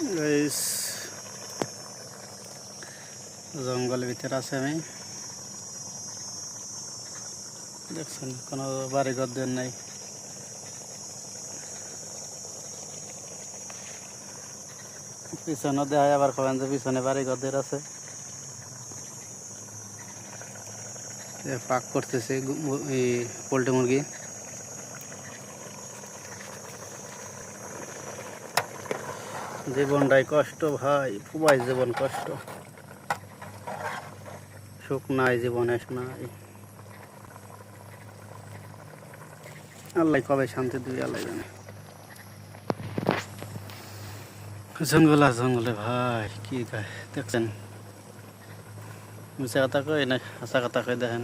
guys জঙ্গলের ভিতরে আছে আমি দেখছেন কোনো বাড়ি ঘর দেন নাই পিছনে দেখায় আবার কবেন যে পিছনে বাড়ি ঘর দের আছে ফাঁক করতেছে এই পোল্ট্রি মুরগি জীবনটাই কষ্ট ভাই খুবই জীবন কষ্ট সুখ নাই জীবনে নাই আল্লাহ কবে শান্তি দিবে আল্লাহ জানে জঙ্গলে ভাই কি দেখছেন মিশা কথা কই না হাসা কথা কই দেখেন